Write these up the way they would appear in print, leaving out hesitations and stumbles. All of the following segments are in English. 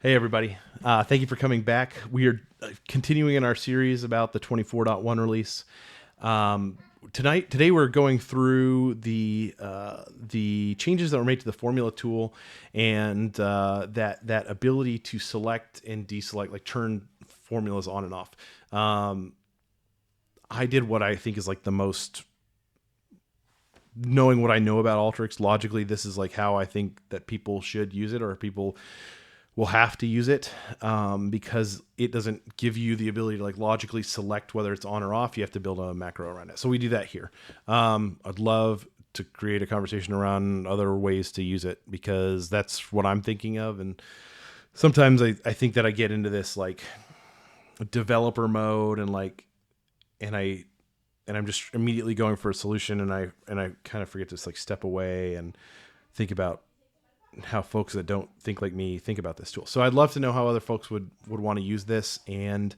Hey everybody, thank you for coming back. We are continuing in our series about the 24.1 release. Today we're going through the changes that were made to the formula tool and that ability to select and deselect, like turn formulas on and off. I did what I think is like the most, knowing what I know about Alteryx, logically this is like how I think that people should use it, or people will have to use it, because it doesn't give you the ability to like logically select whether it's on or off. You have to build a macro around it. So we do that here. I'd love to create a conversation around other ways to use it, because that's what I'm thinking of. And sometimes I think that I get into this like developer mode and I'm just immediately going for a solution, and I kind of forget to just like step away and think about how folks that don't think like me think about this tool. So I'd love to know how other folks would want to use this, and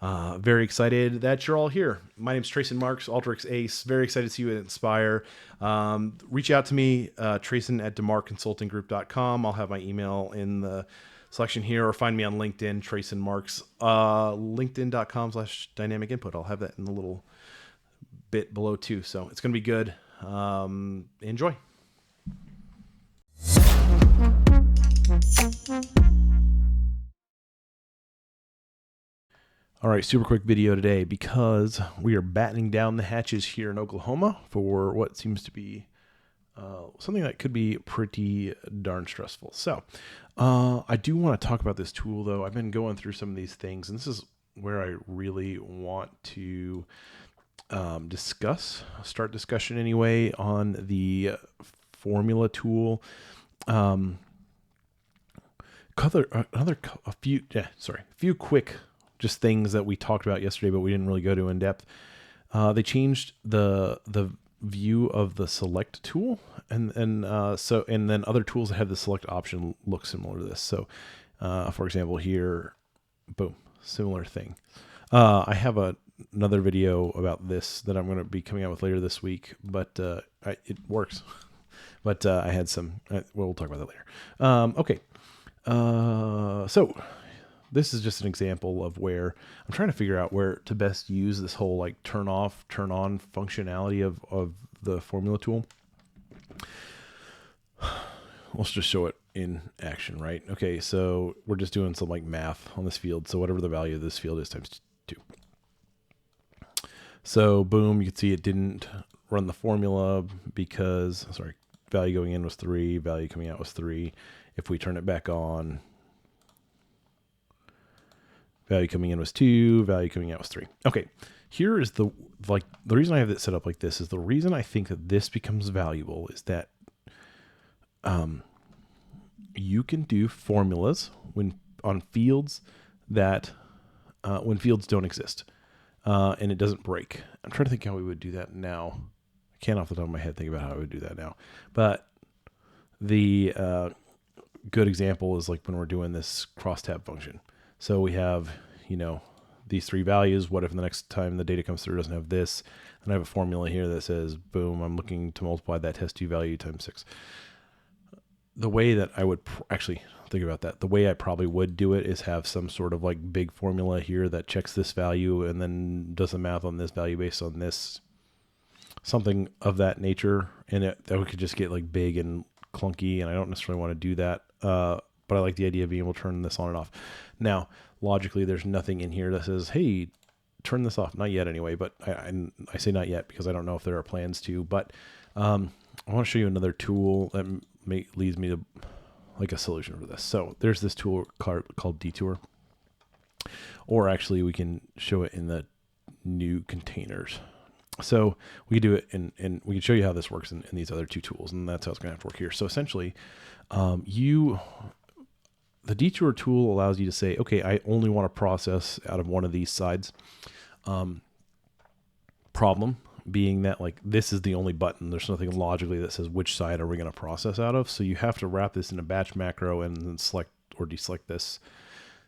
very excited that you're all here. My name's Trayson Marks, Alteryx Ace. Very excited to see you at Inspire. Reach out to me, Trayson@demarconsultinggroup.com. I'll have my email in the selection here, or find me on LinkedIn, Trayson Marks, linkedin.com/dynamic input. I'll have that in the little bit below too. So it's going to be good. Enjoy. All right, super quick video today because we are battening down the hatches here in Oklahoma for what seems to be something that could be pretty darn stressful. So I do want to talk about this tool, though. I've been going through some of these things, and this is where I really want to start discussion anyway, on the formula tool. A few quick just things that we talked about yesterday, but we didn't really go to in depth. They changed the view of the select tool, and then other tools that have the select option look similar to this. So, for example, here, boom, similar thing. I have another video about this that I'm going to be coming out with later this week, but it works. But I had some. We'll talk about that later. Okay. So this is just an example of where I'm trying to figure out where to best use this whole like turn off, turn on functionality of the formula tool. Let's just show it in action, right? Okay, so we're just doing some like math on this field. So whatever the value of this field is times 2. So boom, you can see it didn't run the formula because, value going in was 3, value coming out was 3. If we turn it back on, value coming in was 2, value coming out was 3. Okay, here is the reason I have it set up like this is the reason I think that this becomes valuable is that you can do formulas on fields that when fields don't exist, and it doesn't break. I'm trying to think how we would do that now. I can't off the top of my head think about how I would do that now. But the good example is like when we're doing this crosstab function. So we have, these 3 values. What if the next time the data comes through doesn't have this? And I have a formula here that says, boom, I'm looking to multiply that test2 value times 6. The way that I would actually think about that, the way I probably would do it is have some sort of like big formula here that checks this value and then does the math on this value based on this, something of that nature. And that we could just get like big and clunky, and I don't necessarily want to do that. But I like the idea of being able to turn this on and off. Now, logically, there's nothing in here that says, hey, turn this off. Not yet anyway, but I say not yet because I don't know if there are plans to. But I want to show you another tool that leads me to like a solution for this. So there's this tool called Detour. Or actually, we can show it in the new containers. So we can do it and we can show you how this works in these other 2 tools, and that's how it's going to have to work here. So essentially, the Detour tool allows you to say, okay, I only want to process out of one of these sides. Problem being that like this is the only button. There's nothing logically that says which side are we going to process out of. So you have to wrap this in a batch macro and then select or deselect this.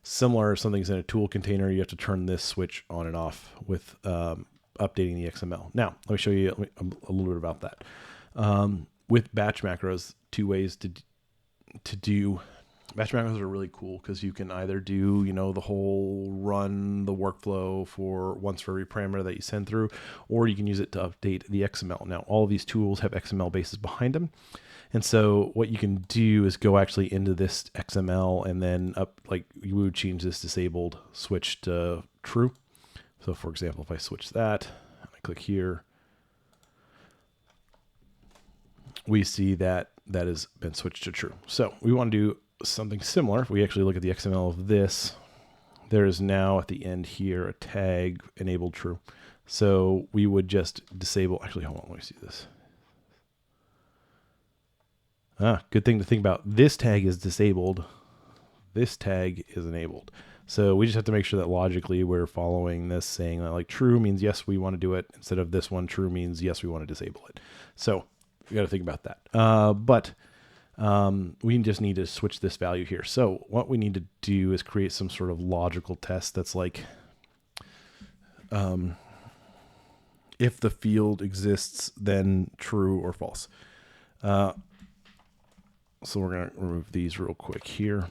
Similar, if something's in a tool container, you have to turn this switch on and off with updating the XML. Now, let me show you a little bit about that. With batch macros, 2 ways to do Batch macros are really cool because you can either do, the whole run the workflow for once for every parameter that you send through, or you can use it to update the XML. Now, all of these tools have XML bases behind them. And so what you can do is go actually into this XML and then you would change this disabled switch to true. So for example, if I switch that, I click here, we see that has been switched to true. So we want to do something similar. If we actually look at the XML of this, there is now at the end here a tag enabled true. So we would just disable, actually, hold on, let me see this. Good thing to think about. This tag is disabled. This tag is enabled. So we just have to make sure that logically we're following this, saying that like true means yes, we want to do it. Instead of this one, true means yes, we want to disable it. So we got to think about that. But we just need to switch this value here. So what we need to do is create some sort of logical test that's like, if the field exists, then true or false. So we're going to remove these real quick here.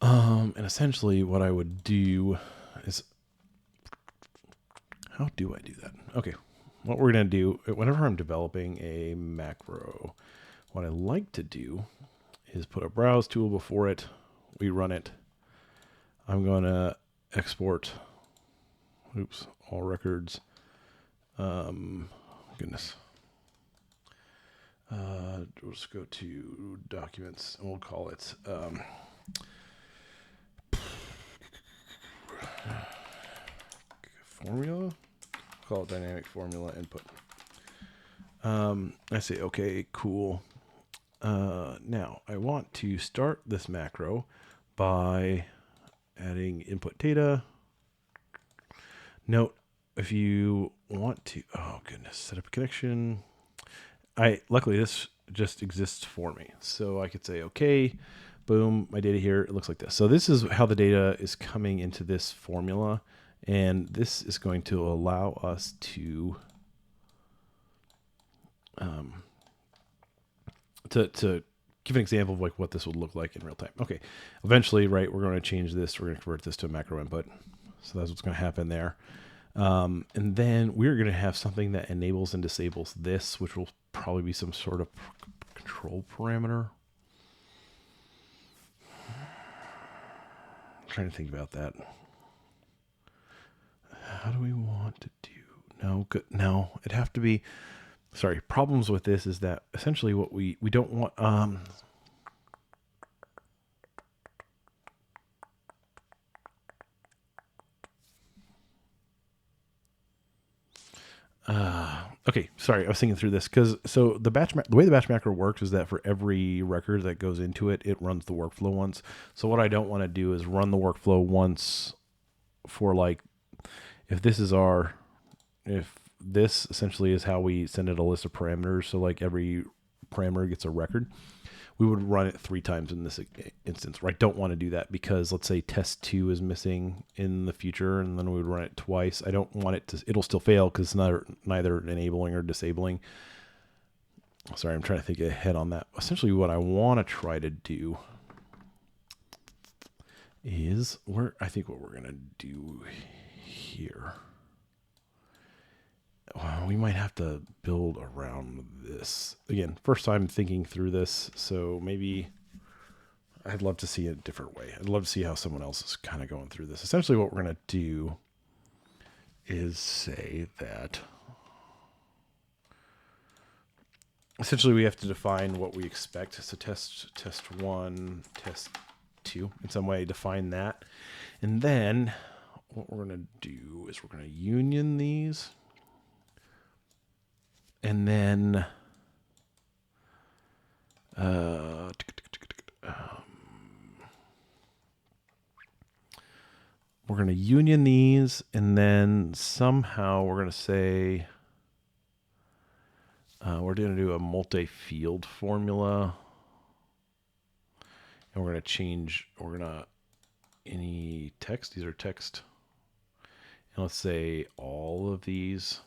And essentially what I would do is, how do I do that? Okay. What we're going to do, whenever I'm developing a macro, what I like to do is put a browse tool before it. We run it. I'm going to export, all records. Goodness. We'll just go to documents and we'll call it formula. Call it dynamic formula input. I say, okay, cool. Now I want to start this macro by adding input data. Note, if you want to, set up a connection. Luckily this just exists for me. So I could say, okay, boom, my data here, it looks like this. So this is how the data is coming into this formula. And this is going to allow us to give an example of like what this would look like in real time. Okay, eventually, right, we're going to change this. We're going to convert this to a macro input. So that's what's going to happen there. And then we're going to have something that enables and disables this, which will probably be some sort of control parameter. I'm trying to think about that. How do we want to do? No, good. No, it'd have to be. Sorry, problems with this is that essentially what we don't want. Okay, sorry, I was thinking through this because the way the batch macro works is that for every record that goes into it, it runs the workflow once. So what I don't want to do is run the workflow once for like, if this essentially is how we send it a list of parameters. So like every parameter gets a record. We would run it 3 times in this instance, where I don't want to do that because let's say test 2 is missing in the future and then we would run it twice. I don't want it to, it'll still fail because it's neither enabling or disabling. Sorry, I'm trying to think ahead on that. Essentially what I want to try to do is I think what we're going to do here. Well, we might have to build around this. Again, first time thinking through this, so maybe I'd love to see it a different way. I'd love to see how someone else is kind of going through this. Essentially what we're going to do is say that essentially we have to define what we expect. So test 1, test 2, in some way define that. And then what we're going to do is we're going to union these. And then we're going to union these, and then somehow we're going to say we're going to do a multi-field formula, and we're going to change. We're going to any text. These are text, and let's say all of these.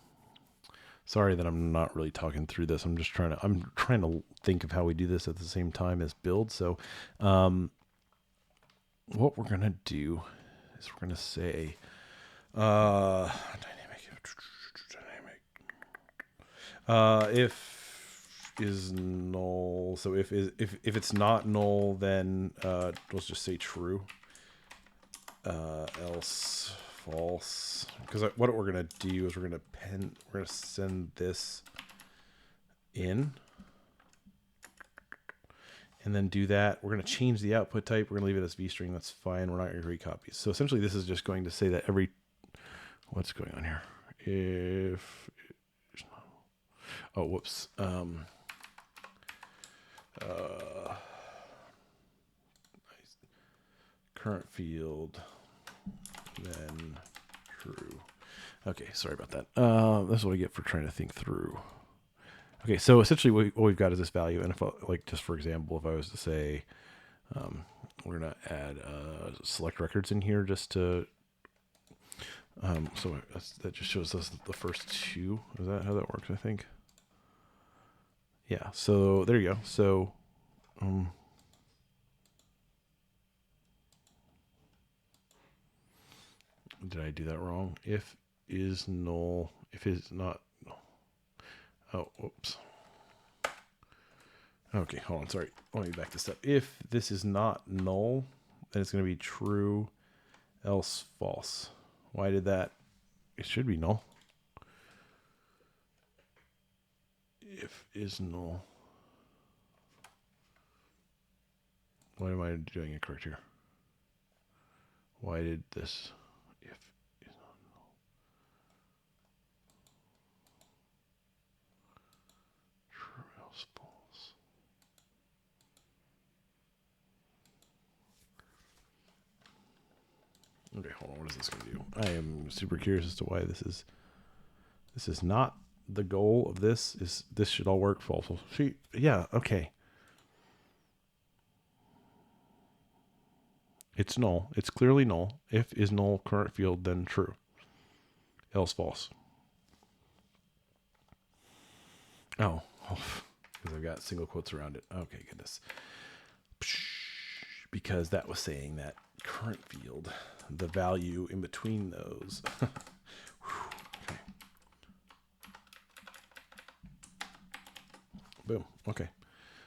Sorry that I'm not really talking through this. I'm trying to think of how we do this at the same time as build. So, what we're gonna do is we're gonna say dynamic if is null. So if it's not null, then let's just say true. Else false. Because what we're gonna do is we're gonna send this in, and then do that. We're gonna change the output type. We're gonna leave it as vstring. That's fine. We're not gonna create copies. So essentially, this is just going to say that what's going on here? If whoops. Current field, then true. Okay, sorry about that. That's what I get for trying to think through. Okay, so essentially what we've got is this value, and if like just for example, if I was to say we're gonna add select records in here just to so that just shows us the first two. Is that how that works? I think. Yeah. So there you go. So did I do that wrong? If is null, if is not. Oh, whoops. Okay, hold on. Sorry. Let me back this up. If this is not null, then it's going to be true, else false. Why did that? It should be null. If is null. Why am I doing it correct here? Why did this? If is not null. True, else false. Okay, hold on. What is this going to do? I am super curious as to why this is not the goal of this. This should all work false. See, yeah, okay. It's null. It's clearly null. If is null, current field, then true. Else false. Oh, because I've got single quotes around it. Okay, goodness. Because that was saying that current field, the value in between those. Okay. Boom. Okay.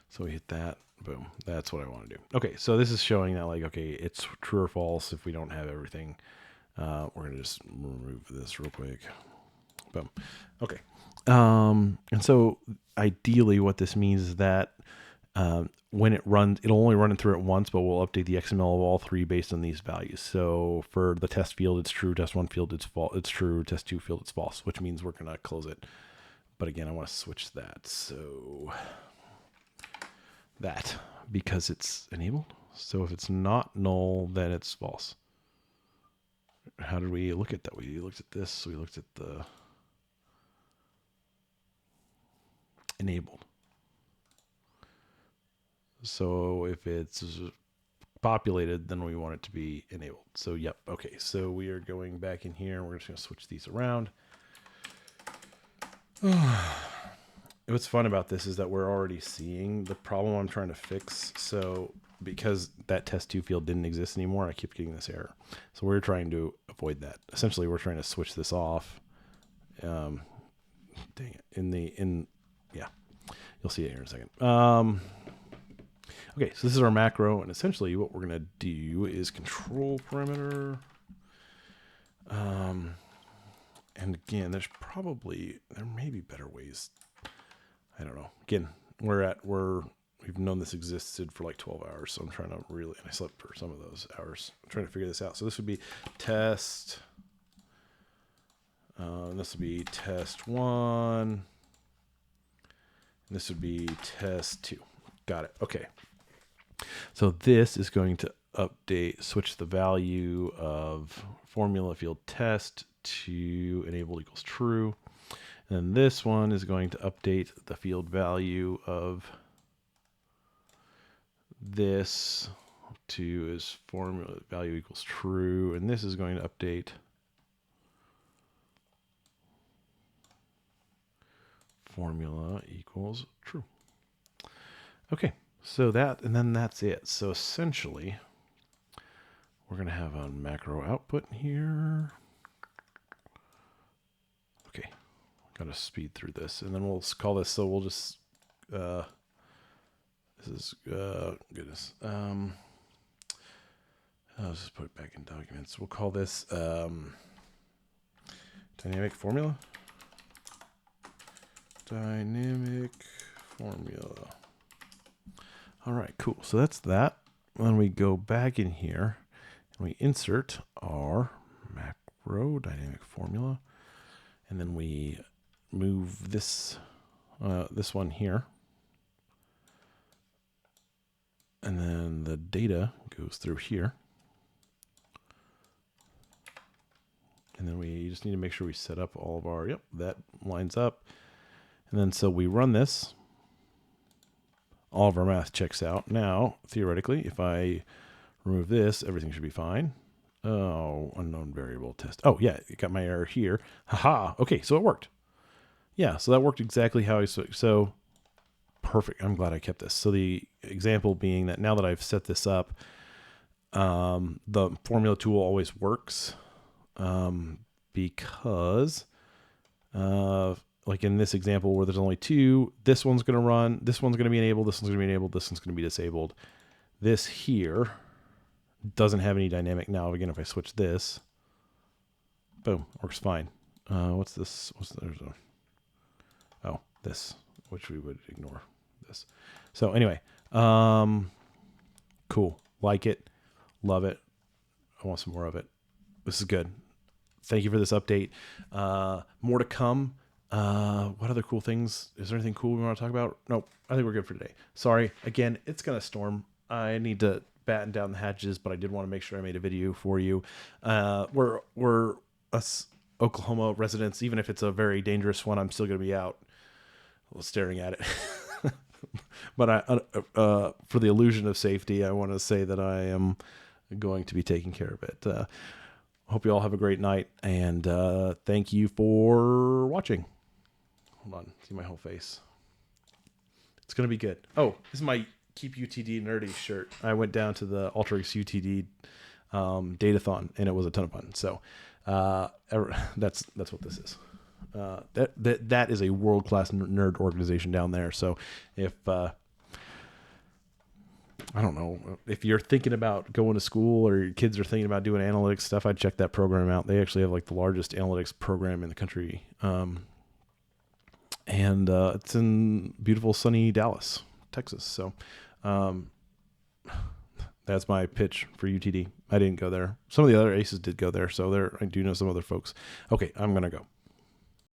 So we hit that. Boom. That's what I want to do. Okay. So this is showing that like, okay, it's true or false if we don't have everything. We're going to just remove this real quick. Boom. Okay. And so ideally what this means is that when it runs, it'll only run it through it once, but we'll update the XML of all three based on these values. So for the test field, it's true. Test one field, it's false. It's true. Test two field, it's false, which means we're going to close it. But again, I want to switch that. So that, because it's enabled. So if it's not null, then it's false. How did we look at that? We looked at this. We looked at the enabled. So if it's populated, then we want it to be enabled. So yep. Okay. So we are going back in here. We're just going to switch these around. What's fun about this is that we're already seeing the problem I'm trying to fix. So because that test two field didn't exist anymore, I keep getting this error. So we're trying to avoid that. Essentially, we're trying to switch this off. Dang it. Yeah, you'll see it here in a second. Okay, so this is our macro, and essentially what we're going to do is control parameter. And again, there may be better ways. I don't know. Again, we've known this existed for like 12 hours, so I'm trying to and I slept for some of those hours. I'm trying to figure this out. So this would be test. This would be test one. And this would be test two. Got it. Okay. So this is going to switch the value of formula field test to enabled equals true. And then this one is going to update the field value of this to is formula value equals true. And this is going to update formula equals true. Okay, so that, and then that's it. So essentially, we're going to have a macro output here. Okay, got to speed through this, and then we'll call this, so we'll just, this is, goodness. I'll just put it back in documents. We'll call this dynamic formula. Dynamic formula. All right, cool. So that's that. When we go back in here and we insert our macro dynamic formula, and then we move this this one here, and then the data goes through here. And then we just need to make sure we set up all of our, yep, that lines up. And then so we run this. All of our math checks out. Now, theoretically, if I remove this, everything should be fine. Oh, unknown variable test. Oh, yeah, it got my error here. Haha. Okay, so it worked. Yeah, so that worked exactly how I, so perfect. I'm glad I kept this. So the example being that now that I've set this up, the formula tool always works. Because like in this example where there's only two, this one's going to run, this one's going to be enabled, this one's going to be enabled, this one's going to be disabled. This here doesn't have any dynamic. Now, again, if I switch this, boom, works fine. What's this? There's a, oh, this, which we would ignore this. So anyway, cool. Like it. Love it. I want some more of it. This is good. Thank you for this update. More to come. What other cool things? Is there anything cool we want to talk about? Nope. I think we're good for today. Sorry. Again, it's going to storm. I need to batten down the hatches, but I did want to make sure I made a video for you. We're us Oklahoma residents. Even if it's a very dangerous one, I'm still going to be out staring at it. But for the illusion of safety, I want to say that I am going to be taking care of it. Hope you all have a great night, and thank you for watching. Hold on, see my whole face. It's going to be good. Oh, this is my Keep UTD Nerdy shirt. I went down to the Alteryx UTD Datathon, and it was a ton of fun. So that's what this is. That is a world-class nerd organization down there. So if I don't know, if you're thinking about going to school or your kids are thinking about doing analytics stuff, I'd check that program out. They actually have like the largest analytics program in the country. And it's in beautiful sunny Dallas, Texas. So that's my pitch for UTD. I didn't go there. Some of the other aces did go there. So I do know some other folks. Okay, I'm going to go.